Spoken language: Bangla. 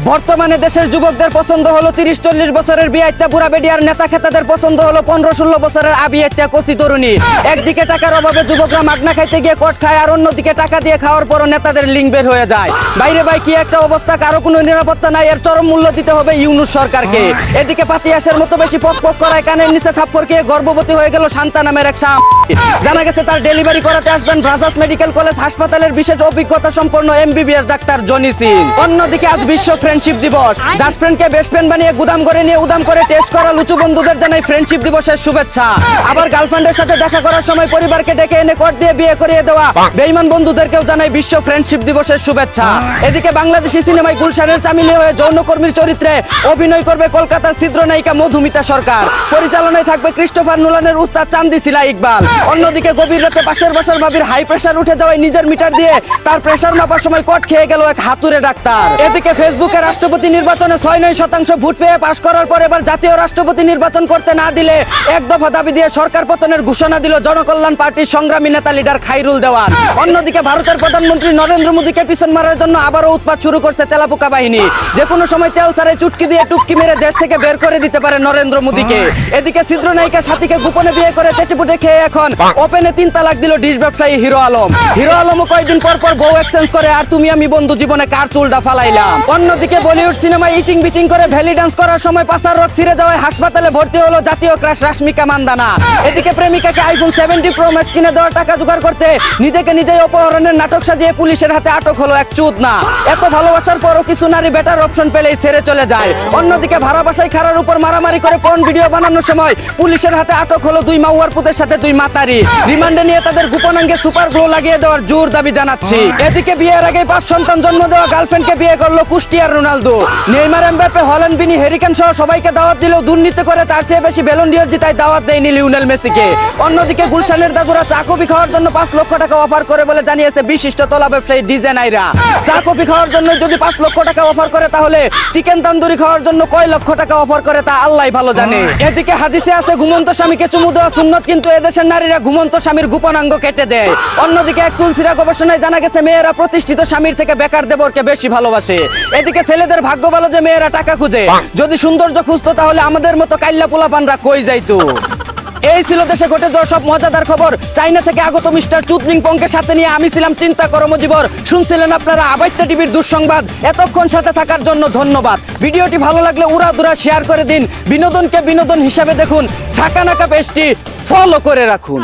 বর্তমানে দেশের যুবকদের পছন্দ হলো 30-40 বছরের বিয়াইত্যা বুড়া বেডিয়ার নেতা খেতাদের পছন্দ হলো 15-16 বছরের আবিয়াইত্যা কচি তরুণী। একদিকে টাকার অভাবে যুবকরা মাগনা খাইতে গিয়ে কট খায়, আর অন্যদিকে টাকা দিয়ে খাওয়ার পরও নেতাদের লিঙ্ক বের হয়ে যায়। বাইরে ভাই কি একটা অবস্থা, কারো কোনো নিরাপত্তা নাই। এর চরম মূল্য দিতে হবে ইউনূস সরকারকে। এদিকে পাতিয়াসের মতো বেশি পক পক করায় কানের নিচে থাপ্পড় খেয়ে গর্ভবতী হয়ে গেল শান্তা নামের এক শাম। জানা গেছে তার ডেলিভারি করাতে আসবেন ব্রাজার্স মেডিকেল কলেজ হাসপাতালের বিশেষ অভিজ্ঞতা সম্পন্ন এমবিবিএস ডাক্তার জনি সিং। অন্যদিকে আজ বিশ্ব ফ্রেন্ডশিপ দিবস। জাস্ট ফ্রেন্ডকে বেস্ট ফ্রেন্ড বানিয়ে গুদাম করে নিয়ে উদাম করে টেস্ট করা লুচু বন্ধুদের জানাই ফ্রেন্ডশিপ দিবসের শুভেচ্ছা। আবার গার্লফ্রেন্ডের সাথে দেখা করার সময় পরিবারকে ডেকে এনে কোর্ট দিয়ে বিয়ে করিয়ে দেওয়া বেঈমান বন্ধুদেরকেও জানাই বিশ্ব ফ্রেন্ডশিপ দিবসের শুভেচ্ছা। এদিকে বাংলাদেশি সিনেমায় গুলশানের চামিলি হয়ে যৌনকর্মীর চরিত্রে অভিনয় করবে কলকাতার চিত্রনায়িকা মধুমিতা সরকার। পরিচালনায় থাকবে ক্রিস্টোফার নোলানের উস্তাদ চান্দি সিলা ইকবাল। অন্যদিকে গভীর রাতে পাশের বাসার ভাবির হাই প্রেসার উঠে যাওয়ায় নিজের মিটার দিয়ে তার প্রেসার মাপার সময় কট খেয়ে গেল এক হাতুড়ে ডাক্তার। এদিকে ফেসবুকে রাষ্ট্রপতি নির্বাচনে 6-9% ভোট পেয়ে পাশ করার পর এবার জাতীয় রাষ্ট্রপতি নির্বাচন করতে না দিলে এক দফা দাবি দিয়ে সরকার পতনের ঘোষণা দিল জনকল্যাণ পার্টির সংগ্রামী নেতা লিডার খাইরুল দেওয়ান। অন্যদিকে ভারতের প্রধানমন্ত্রী নরেন্দ্র মোদীকে পিছন মারার জন্য আবারও উৎপাত শুরু করছে তেলাপোকা বাহিনী। যে কোনো সময় তেল ছাড়াই চুটকি দিয়ে টুটকি মেরে দেশ থেকে বের করে দিতে পারে নরেন্দ্র মোদীকে। এদিকে চিত্রনায়িকা সাথীকে গোপনে বিয়ে করে চেটেপুটে খেয়ে এখন ওপেনে 3 তালাক দিল ডিশ ব্যবসায়ী হিরো আলম। হিরো আলমও কয়েকদিন পর পর বউ এক্সচেঞ্জ করে, আর তুমি আমি বন্ধু জীবনে কার চুলটা ফালাইলাম। অন্যদিকে বলিউড সিনেমায় ইচিং বিচিং করে ভ্যালি ডান্স করার সময় পাছার রক ছিঁড়ে যাওয়ায় হাসপাতালে ভর্তি হলো জাতীয় ক্রাশ রাশমিকা মান্দানা। এদিকে প্রেমিকাকে আইফোন 70 প্রো ম্যাক্স কিনে দেওয়ার টাকা জোগাড় করতে নিজেকে নিজেই অপহরণের নাটক সাজিয়ে পুলিশের হাতে আটক হলো এক চুদনা। এত ভালোবাসার পরও কিছু নারী বেটার অপশন পেলেই ছেড়ে চলে যায়। অন্যদিকে ভাড়া বাসায় খারার উপর মারামারি করে পর্ন ভিডিও বানানোর সময় পুলিশের হাতে আটক হলো 2 মাউয়ার পুতের সাথে 2 মাতারি। রিমান্ডে নিয়ে তাদের গোপনাঙ্গে সুপার গ্লো লাগিয়ে দেওয়ার জোর দাবি জানাচ্ছি। এদিকে বিয়ের আগে 5 সন্তান জন্ম দেওয়া গার্লফ্রেন্ডকে বিয়ে করলো কুষ্টিয়ার রোনালদো। নেইমার, এমবাপ্পে, হল্যান্ড, বিনি, হ্যারিকেন সহ সবাইকে দাওয়াত দিলেও দুর্নীতি করে তার চেয়ে বেশি ব্যালন ডি'র জিতায় দাওয়াত দেয়নি লিওনেল মেসিকে। অন্যদিকে গুলশানের দাদুরা চা কফি খাওয়ার জন্য 5 লক্ষ টাকা অফার করে বলে জানিয়েছে বিশিষ্ট তলা ব্যবসায়ী ডিজে নাইরা। চা কফি খাওয়ার জন্য যদি 5 লক্ষ টাকা অফার করে তাহলে চিকেন তান্দুরি খাওয়ার জন্য কয় লক্ষ টাকা অফার করে তা আল্লাহই ভালো জানে। এদিকে হাদিসে আছে ঘুমন্ত স্বামীকে চুমু দেওয়া সুন্নত, কিন্তু এদেশের নারীরা ঘুমন্ত স্বামীর গোপনাঙ্গ কেটে দেয়। অন্যদিকে এক সুলসিরা গবেষণায় জানা গেছে মেয়েরা প্রতিষ্ঠিত স্বামীর থেকে বেকার দেবরকে বেশি ভালোবাসে। এদিকে ছেলেদের ভাগ্য ভালো যে মেয়েরা টাকা খুঁজে, যদি সৌন্দর্য খুঁজতো তাহলে আমাদের মতো কাইল্লা পোলাপানরা কই যাইতো। এই ছিল দেশে ঘটে যাওয়া সব মজাদার খবর। চাইনা থেকে আগত মিস্টার চুতলিং পংকে সাথে নিয়ে আমি ছিলাম চিন্তা কর্মজীবর। শুনছিলেন আপনারা আবাইত্যা টিভির দুঃসংবাদ। এতক্ষণ সাথে থাকার জন্য ধন্যবাদ। ভিডিওটি ভালো লাগলে উড়াদুরা শেয়ার করে দিন। বিনোদনকে বিনোদন হিসাবে দেখুন। ঝাঁকানাকা পেজটি ফলো করে রাখুন।